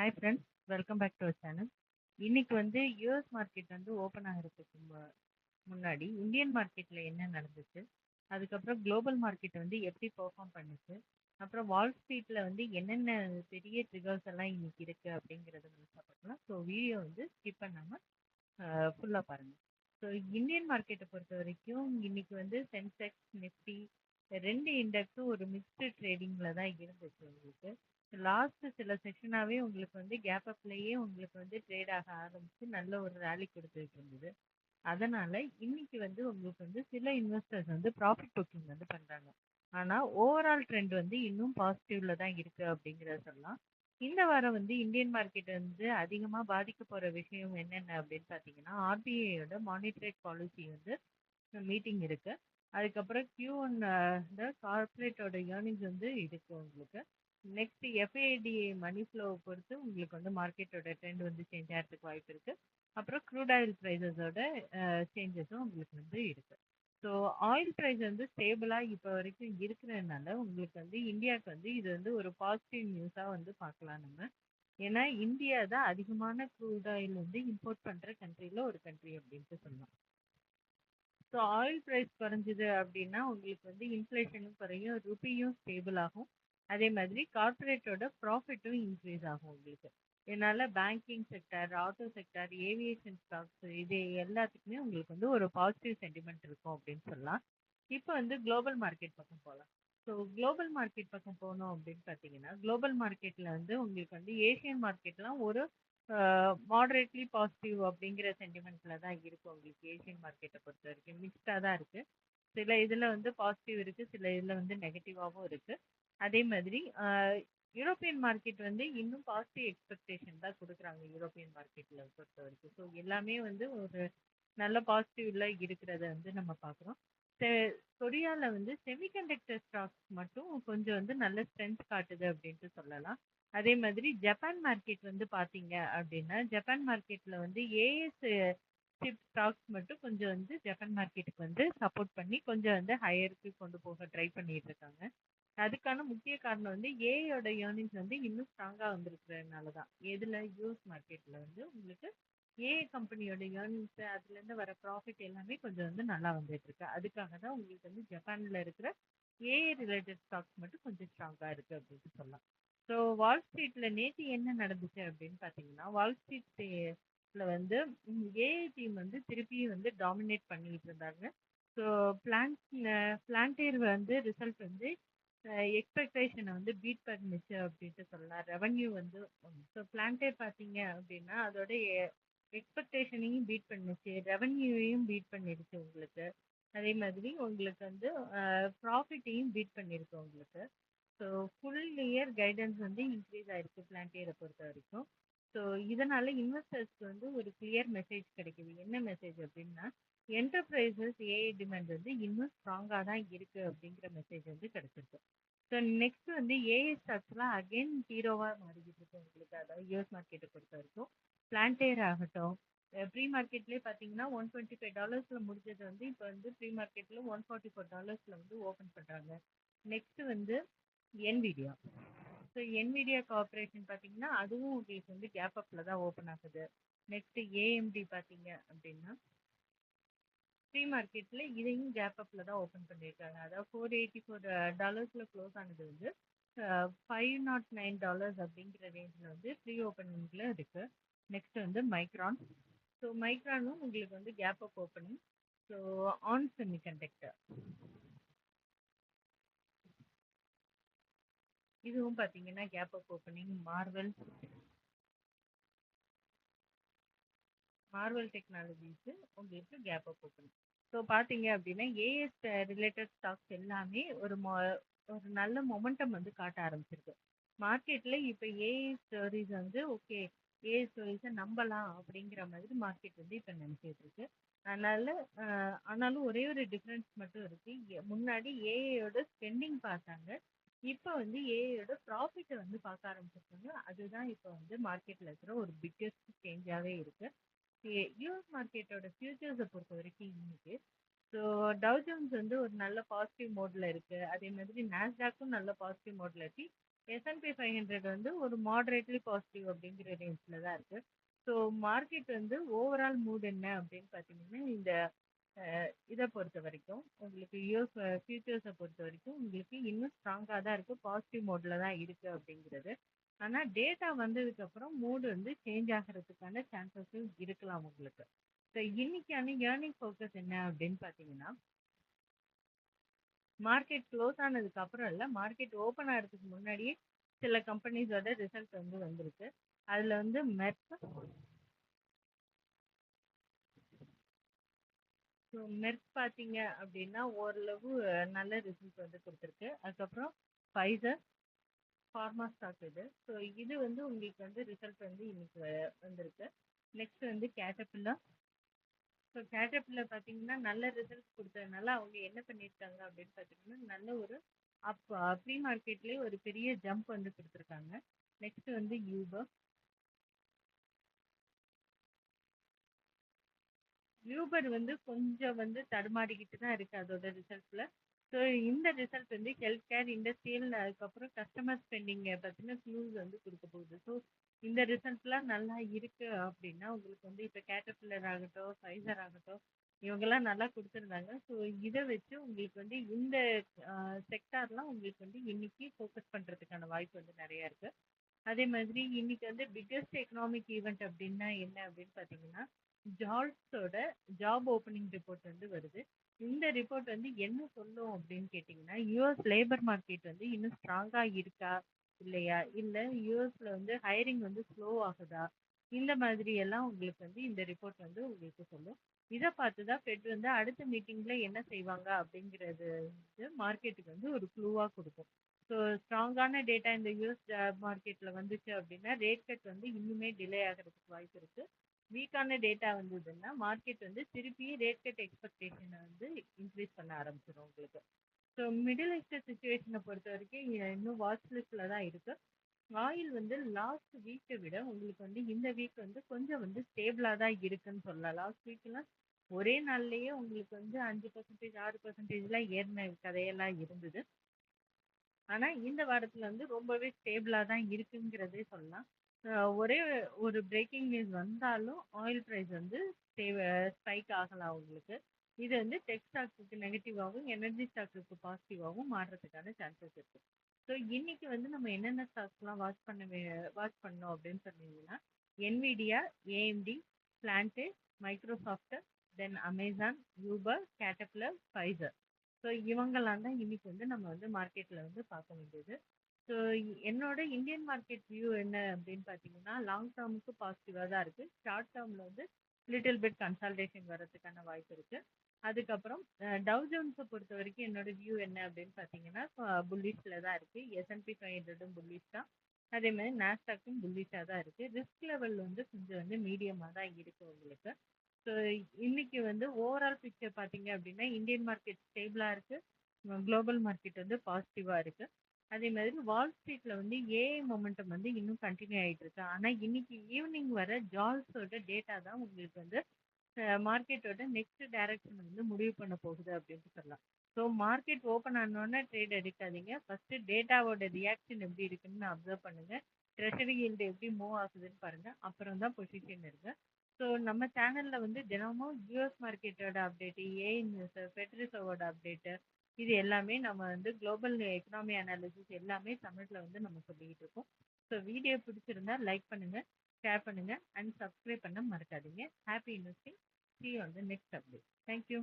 Hi friends, welcome back to our channel. இன்னைக்கு வந்து US market வந்து ஓப்பன் ஆகிறதுக்கு முன்னாடி இந்தியன் மார்க்கெட்ல என்ன நடந்துச்சு, அதுக்கப்புறம் குளோபல் மார்க்கெட் வந்து எப்படி பெர்ஃபார்ம் பண்ணுச்சு, அப்புறம் வால் ஸ்ட்ரீட்ல வந்து என்னென்ன பெரிய ட்ரிகர்ஸ் எல்லாம் இன்னைக்கு இருக்கு அப்படிங்கறத முழுசா பார்க்கலாம். ஸோ வீடியோ வந்து ஸ்கிப் பண்ணாம ஃபுல்லா பாருங்க. ஸோ இந்தியன் மார்க்கெட்டை பொறுத்த வரைக்கும் இன்னைக்கு வந்து சென்செக்ஸ் நிஃப்டி ரெண்டு இண்டெக்ஸும் ஒரு மிக்ஸ்டு ட்ரேடிங்ல தான் இருந்துச்சு. உங்களுக்கு லாஸ்ட் சில செஷனாவே உங்களுக்கு வந்து கேப் அப்லயே உங்களுக்கு வந்து ட்ரேட் ஆக ஆரம்பிச்சு நல்ல ஒரு ரேலி கொடுத்துட்டு இருந்தது. அதனால இன்னைக்கு வந்து உங்களுக்கு வந்து சில இன்வெஸ்டர்ஸ் வந்து ப்ராஃபிட் புக்கிங் வந்து பண்றாங்க. ஆனா ஓவரால் ட்ரெண்ட் வந்து இன்னும் பாசிட்டிவ்ல தான் இருக்கு அப்படிங்கறத சொல்லலாம். இந்த வாரம் வந்து இந்தியன் மார்க்கெட் வந்து அதிகமா பாதிக்க போற விஷயம் என்னென்ன அப்படின்னு பாத்தீங்கன்னா, ஆர்பிஐயோட மானிட்டரி பாலிசி வந்து மீட்டிங் இருக்கு. அதுக்கப்புறம் Q1 இந்த கார்ப்பரேட்டோட ஏர்னிங்ஸ் வந்து இருக்கு உங்களுக்கு. நெக்ஸ்ட் எஃப்ஐடிஏ மணி ஃப்ளோவை பொறுத்து உங்களுக்கு வந்து மார்க்கெட்டோட ட்ரெண்ட் வந்து சேஞ்ச் ஆகிறதுக்கு வாய்ப்பு இருக்கு. அப்புறம் க்ரூட் ஆயில் ப்ரைஸஸோட சேஞ்சஸும் உங்களுக்கு வந்து இருக்கு. ஸோ ஆயில் ப்ரைஸ் வந்து ஸ்டேபிளா இப்போ வரைக்கும் இருக்கிறதுனால உங்களுக்கு வந்து இந்தியாவுக்கு வந்து இது வந்து ஒரு பாசிட்டிவ் நியூஸா வந்து பார்க்கலாம் நம்ம. ஏன்னா இந்தியா தான் அதிகமான க்ரூட் ஆயில் வந்து இம்போர்ட் பண்ற கண்ட்ரில ஒரு கண்ட்ரி அப்படின்ட்டு சொல்லலாம். ஸோ ஆயில் ப்ரைஸ் குறைஞ்சிது அப்படின்னா உங்களுக்கு வந்து இன்ஃப்ளேஷனும் குறையும், ருபியும் ஸ்டேபிள் ஆகும். அதே மாதிரி கார்ப்பரேட்டோட ப்ராஃபிட்டும் இன்க்ரீஸ் ஆகும் உங்களுக்கு. இதனால banking sector, auto sector, aviation stocks இது எல்லாத்துக்குமே உங்களுக்கு வந்து ஒரு பாசிட்டிவ் சென்டிமெண்ட் இருக்கும் அப்படின்னு சொல்லலாம். இப்போ வந்து குளோபல் மார்க்கெட் பக்கம் போகலாம். ஸோ குளோபல் மார்க்கெட் பக்கம் போனோம் அப்படின்னு பார்த்தீங்கன்னா, குளோபல் மார்க்கெட்ல வந்து உங்களுக்கு வந்து ஏஷியன் மார்க்கெட்லாம் ஒரு மாடரேட்லி பாசிட்டிவ் அப்படிங்கிற சென்டிமெண்ட்ல தான் இருக்கு. உங்களுக்கு ஏஷியன் மார்க்கெட்டை பொறுத்த வரைக்கும் மிக்ஸ்டா தான் இருக்கு. சில இதுல வந்து பாசிட்டிவ் இருக்கு, சில இதுல வந்து நெகட்டிவாவும் இருக்கு. அதே மாதிரி யூரோப்பியன் மார்க்கெட் வந்து இன்னும் பாசிட்டிவ் எக்ஸ்பெக்டேஷன் தான் கொடுக்குறாங்க யூரோப்பியன் மார்க்கெட்ல பொறுத்த வரைக்கும். ஸோ எல்லாமே வந்து ஒரு நல்ல பாசிட்டிவ்ல இருக்கிறத வந்து நம்ம பார்க்குறோம். கொரியால வந்து செமிகண்டக்டர் ஸ்டாக்ஸ் மட்டும் கொஞ்சம் வந்து நல்ல ஸ்ட்ரென்த் காட்டுது அப்படின்ட்டு சொல்லலாம். அதே மாதிரி ஜப்பான் மார்க்கெட் வந்து பாத்தீங்க அப்படின்னா, ஜப்பான் மார்க்கெட்ல வந்து ஏஎஸ் சிப் ஸ்டாக்ஸ் மட்டும் கொஞ்சம் வந்து ஜப்பான் மார்க்கெட்டுக்கு வந்து சப்போர்ட் பண்ணி கொஞ்சம் வந்து ஹையருக்கு கொண்டு போக ட்ரை பண்ணிட்டு இருக்காங்க. அதுக்கான முக்கிய காரணம் வந்து ஏஐயோட ஏர்னிங்ஸ் வந்து இன்னும் ஸ்ட்ராங்கா வந்திருக்கிறதுனால தான். எதுல யூஎஸ் மார்க்கெட்ல வந்து உங்களுக்கு ஏஐ கம்பெனியோட ஏர்னிங்ஸ் அதுல இருந்து வர ப்ராஃபிட் எல்லாமே கொஞ்சம் வந்து நல்லா வந்துட்டு இருக்கு. அதுக்காக தான் உங்களுக்கு வந்து ஜப்பான்ல இருக்கிற ஏஐ ரிலேட்டட் ஸ்டாக்ஸ் மட்டும் கொஞ்சம் ஸ்ட்ராங்கா இருக்கு அப்படின்னு சொல்லலாம். ஸோ வால் ஸ்ட்ரீட்ல நேற்று என்ன நடந்துச்சு அப்படின்னு பார்த்தீங்கன்னா, வால் ஸ்ட்ரீட்ல வந்து ஏஐ டீம் வந்து திருப்பி வந்து டாமினேட் பண்ணிட்டு இருந்தாங்க. ஸோ பிளான் பிளான்டேர் வந்து ரிசல்ட் வந்து எக்ஸ்பெக்டேஷனை வந்து பீட் பண்ணுச்சு அப்படின்ட்டு சொல்லலாம். ரெவன்யூ வந்து ஸோ பிளான்டேர் பார்த்தீங்க அப்படின்னா அதோட எக்ஸ்பெக்டேஷனையும் பீட் பண்ணுச்சு, ரெவன்யூவையும் பீட் பண்ணிடுச்சு உங்களுக்கு. அதே மாதிரி உங்களுக்கு வந்து ப்ராஃபிட்டையும் பீட் பண்ணிருக்கு உங்களுக்கு. ஸோ ஃபுல் இயர் கைடன்ஸ் வந்து இன்க்ரீஸ் ஆயிருக்கு பிளான்டியரை பொறுத்த வரைக்கும். ஸோ இதனால இன்வெஸ்டர்ஸ்க்கு வந்து ஒரு கிளியர் மெசேஜ் கிடைக்குது. என்ன மெசேஜ் அப்படின்னா, என்டர்பிரைசஸ் ஏஐ டிமாண்ட் வந்து இன்னும் ஸ்ட்ராங்காக தான் இருக்கு அப்படிங்கிற மெசேஜ் வந்து கிடைச்சிருக்கு. ஸோ நெக்ஸ்ட் வந்து ஏஐ ஸ்டாக்ஸ்லாம் அகைன் ஹீரோவாக மாறிக்கிட்டு இருக்கு உங்களுக்கு. அதாவது யூஎஸ் மார்க்கெட்டை பொறுத்த வரைக்கும் பிளான்டேர் ஆகட்டும், ப்ரீ மார்க்கெட்லேயே பார்த்தீங்கன்னா $125 முடிஞ்சது வந்து இப்போ வந்து ப்ரீ மார்க்கெட்டில் $144 வந்து ஓப்பன் பண்ணுறாங்க. நெக்ஸ்ட் வந்து என்விடியா. ஸோ என்விடியா கார்பரேஷன் பார்த்தீங்கன்னா அதுவும் உங்களுக்கு வந்து கேப் அப்பில் தான் ஓப்பன் ஆகுது. நெக்ஸ்ட் ஏஎம்டி பார்த்தீங்க அப்படின்னா ப்ரீ மார்க்கெட்டில் இதையும் கேப் அப்பில் தான் ஓப்பன் பண்ணியிருக்காங்க. அதாவது $484 க்ளோஸ் ஆனது வந்து $509 அப்படிங்கிற ரேஞ்சில் வந்து ப்ரீ ஓப்பனிங்கில் இருக்கு. நெக்ஸ்ட் வந்து மைக்ரான். ஸோ மைக்ரானும் உங்களுக்கு வந்து gap up opening. So on semiconductor இதுவும் பார்த்தீங்கன்னா gap up opening. Marvell Technologies உங்களுக்கு கேப் அப் ஓப்பனிங். ஸோ பார்த்தீங்க அப்படின்னா ஏஎஸ் ரிலேட்டட் ஸ்டாக்ஸ் எல்லாமே ஒரு நல்ல மொமெண்டம் வந்து காட்ட ஆரம்பிச்சிருக்கு மார்க்கெட்ல. இப்போ ஏஐ ஸ்டோரிஸ் வந்து ஓகே, ஏஐ ஸ்டோரிஸை நம்பலாம் அப்படிங்கிற மாதிரி மார்க்கெட் வந்து இப்போ நினைச்சிட்டு இருக்கு. அதனால ஆனாலும் ஒரே ஒரு டிஃப்ரென்ஸ் மட்டும் இருக்கு. முன்னாடி ஏஐயோட ஸ்பெண்டிங் பார்த்தாங்க, இப்போ வந்து ஏஐயோட ப்ராஃபிட்டை வந்து பார்க்க ஆரம்பிச்சிருக்காங்க. அதுதான் இப்போ வந்து மார்க்கெட்ல இருக்கிற ஒரு பிக்கெஸ்ட் சேஞ்சாகவே இருக்கு. யூஎஸ் மார்க்கெட்டோட ஃபியூச்சர்ஸை பொறுத்த வரைக்கும் இன்னைக்கு ஸோ டவ் ஜோன்ஸ் வந்து ஒரு நல்ல பாசிட்டிவ் மோட்ல இருக்கு. அதே மாதிரி நாஸ்டாக்கும் நல்ல பாசிட்டிவ் மோட்ல இருக்கு. S&P 500 வந்து ஒரு மாடரேட்லி பாசிட்டிவ் அப்படிங்கிற ரேஞ்ச்ல தான் இருக்கு. ஸோ மார்க்கெட் வந்து ஓவரால் மூட் என்ன அப்படின்னு பார்த்தீங்கன்னா, இந்த இத பொறுத்தவரைக்கும், உங்களுக்கு யுஎஸ் ஃபியூச்சர்ஸ பொறுத்தவரைக்கும் உங்களுக்கு இன்னும் ஸ்ட்ராங்கா தான் இருக்கு. பாசிட்டிவ் மோட்ல தான் இருக்கு அப்படிங்கிறது. ஆனா டேட்டா வந்ததுக்கப்புறம் மூட் வந்து சேஞ்ச் ஆகுறதுக்கான சான்சஸும் இருக்கலாம் உங்களுக்கு. ஸோ இன்னைக்கான ஏர்னிங் ஃபோக்கஸ் என்ன அப்படின்னு பார்த்தீங்கன்னா, மார்க்கெட் க்ளோஸ் ஆனதுக்கு அப்புறம் இல்ல, மார்க்கெட் ஓப்பன் ஆகுறதுக்கு முன்னாடியே சில கம்பெனிஸோட ரிசல்ட் வந்து வந்திருக்கு. அதுல வந்து மெர்க் பார்த்தீங்க அப்படின்னா, ஓரளவு நல்ல ரிசல்ட் வந்து குடுத்திருக்கு. அதுக்கப்புறம் Pfizer, ஃபார்மா ஸ்டாக் இது. ஸோ இது வந்து உங்களுக்கு வந்து ரிசல்ட் வந்து இன்னைக்கு வந்திருக்கு. நெக்ஸ்ட் வந்து கேட்டர்பில்லர். ஸோ கேட்டர்பில்லர் பார்த்தீங்கன்னா, நல்ல ரிசல்ட் குடுத்ததுனால அவங்க என்ன பண்ணியிருக்காங்க அப்படின்னு பார்த்தீங்கன்னா, நல்ல ஒரு ப்ரீ மார்க்கெட்லயே ஒரு பெரிய ஜம்ப் வந்து குடுத்துருக்காங்க. நெக்ஸ்ட் வந்து யூபர். யூபர் வந்து கொஞ்சம் வந்து தடுமாறிக்கிட்டு தான் இருக்கு அதோட ரிசல்ட்ல. ஸோ இந்த ரிசல்ட் வந்து ஹெல்த் கேர், இண்டஸ்ட்ரியல், அதுக்கப்புறம் கஸ்டமர் ஸ்பெண்டிங் பத்தின க்ளூஸ் வந்து கொடுக்க போகுது. ஸோ இந்த ரிசல்ட்லாம் நல்லா இருக்கு அப்படின்னா உங்களுக்கு வந்து இப்போ கேட்டர்பில்லர் ஆகட்டும், ஃபைசர் ஆகட்டும், இவங்கெல்லாம் நல்லா கொடுத்துருந்தாங்க. ஸோ இதை வச்சு உங்களுக்கு வந்து இந்த செக்டார்லாம் உங்களுக்கு வந்து இன்னைக்கு ஃபோக்கஸ் பண்றதுக்கான வாய்ப்பு வந்து நிறைய இருக்கு. அதே மாதிரி இன்னைக்கு வந்து பிக்கெஸ்ட் எக்கனாமிக் ஈவெண்ட் அப்படின்னா என்ன அப்படின்னு பார்த்தீங்கன்னா, ஜால்ஸோட ஜாப் ஓப்பனிங் ரிப்போர்ட் வந்து வருது. இந்த ரிப்போர்ட் வந்து என்ன சொல்லும் அப்படின்னு கேட்டிங்கன்னா, யுஎஸ் லேபர் மார்க்கெட் வந்து இன்னும் ஸ்ட்ராங்கா இருக்கா இல்லையா? இல்ல யுஎஸ்ல வந்து ஹையரிங் வந்து ஸ்லோ ஆகுதா? இந்த மாதிரி எல்லாம் உங்களுக்கு வந்து இந்த ரிப்போர்ட் வந்து உங்களுக்கு சொல்லும். இத பார்த்து தான் ஃபெட் வந்து அடுத்த மீட்டிங்ல என்ன செய்வாங்க அப்படிங்கிறது வந்து மார்க்கெட்டுக்கு வந்து ஒரு க்ளூவா குடுக்கும். ஸோ ஸ்ட்ராங்கான டேட்டா இந்த யூஎஸ் ஜாப் மார்க்கெட்ல வந்துச்சு அப்படின்னா, ரேட் கட் வந்து இன்னுமே டிலே ஆகுறதுக்கு வாய்ப்பு இருக்கு. வீக்கான டேட்டா வந்ததுன்னா, மார்க்கெட் வந்து திருப்பி ரேட் கட் எக்ஸ்பெக்டேஷன வந்து இன்க்ரீஸ் பண்ண ஆரம்பிச்சிரும் உங்களுக்கு. ஸோ மிடில் ஈஸ்ட் சிச்சுவேஷன பொறுத்தவரைக்கும் இன்னும் வாட்ச் லிஸ்ட்ல தான் இருக்கு. ஆயில் வந்து லாஸ்ட் வீக்கை விட உங்களுக்கு வந்து இந்த வீக் வந்து கொஞ்சம் வந்து ஸ்டேபிளா தான் இருக்குன்னு சொல்லலாம். லாஸ்ட் வீக்லாம் ஒரே நாள்லயே உங்களுக்கு வந்து 5% 6%லாம் ஏறின கதையெல்லாம் இருந்தது. ஆனா இந்த வாரத்துல வந்து ரொம்பவே ஸ்டேபிளா தான் இருக்குங்கிறதே சொல்லலாம். ஒரே ஒரு பிரேக்கிங் நியூஸ் வந்தாலும் ஆயில் பிரைஸ் வந்து ஸ்பைக் ஆகலாம் உங்களுக்கு. இது வந்து டெக் ஸ்டாக்குக்கு நெகட்டிவாகவும் எனர்ஜி ஸ்டாக்குக்கு பாசிட்டிவாகவும் மாறுறதுக்கான சான்சஸ் இருக்கு. ஸோ இன்னைக்கு வந்து நம்ம என்னென்ன ஸ்டாக்ஸ்லாம் வாட்ச் பண்ணோம் அப்படின்னு சொன்னீங்கன்னா, என்விடியா, ஏஎம்டி, பிளான்ட், Microsoft, then Amazon, Uber, Caterpillar, Pfizer. So இவங்கெல்லாம் தான் இன்னைக்கு வந்து நம்ம வந்து மார்க்கெட்ல வந்து பார்க்க வேண்டியது. ஸோ என்னோட இந்தியன் மார்க்கெட் வியூ என்ன அப்படின்னு பார்த்தீங்கன்னா, லாங் டேர்முக்கு பாசிட்டிவாக தான் இருக்கு. ஷார்ட் டேர்ம்ல வந்து லிட்டில் பிட் கன்சால்டேஷன் வர்றதுக்கான வாய்ப்பு இருக்கு. அதுக்கப்புறம் டவ் ஜோன்ஸை பொறுத்த வரைக்கும் என்னோட வியூ என்ன அப்படின்னு பார்த்தீங்கன்னா, புல்லிஷ்ல தான் இருக்கு. S&P 500ம் புல்லிஷ் தான். அதே மாதிரி நாஸ்டாக்கும் புல்லிஷாக தான் இருக்கு. ரிஸ்க் லெவல் வந்து கொஞ்சம் வந்து மீடியமாக தான் இருக்கு உங்களுக்கு. ஸோ இன்னைக்கு வந்து ஓவரால் பிக்சர் பார்த்தீங்க அப்படின்னா, இந்தியன் மார்க்கெட் ஸ்டேபிளா இருக்கு. குளோபல் மார்க்கெட் வந்து பாசிட்டிவா இருக்கு. அதே மாதிரி வால் ஸ்ட்ரீட்ல வந்து ஏஐ மொமெண்டம் வந்து இன்னும் கண்டினியூ ஆயிட்டு இருக்கு. ஆனா இன்னைக்கு ஈவினிங் வர ஜால்ஸோட டேட்டா தான் உங்களுக்கு வந்து மார்க்கெட்டோட நெக்ஸ்ட் டைரக்ஷன் வந்து முடிவு பண்ண போகுது அப்படின்னு சொல்லலாம். ஸோ மார்க்கெட் ஓப்பன் ஆனோடனே ட்ரேட் எடுக்காதீங்க. ஃபர்ஸ்ட் டேட்டாவோட ரியாக்ஷன் எப்படி இருக்குன்னு அப்சர்வ் பண்ணுங்க. ட்ரெஷரி yield எப்படி மூவ் ஆகுதுன்னு பாருங்க. அப்புறம் தான் பொசிஷன் எடுங்க. ஸோ நம்ம சேனல்ல வந்து தினமும் யூஎஸ் மார்க்கெட்டோட அப்டேட், ஏஐ நியூஸ், ஃபெட் ரிசர்வோட அப்டேட், இது எல்லாமே நம்ம வந்து குளோபல் எக்கனாமி அனாலிசிஸ் எல்லாமே தமிழ்ல வந்து நம்ம சொல்லிக்கிட்டு இருக்கோம். ஸோ வீடியோ பிடிச்சிருந்தா லைக் பண்ணுங்க, ஷேர் பண்ணுங்க அண்ட் சப்ஸ்கிரைப் பண்ண மறக்காதீங்க. Happy investing. See you on the next update. Thank you.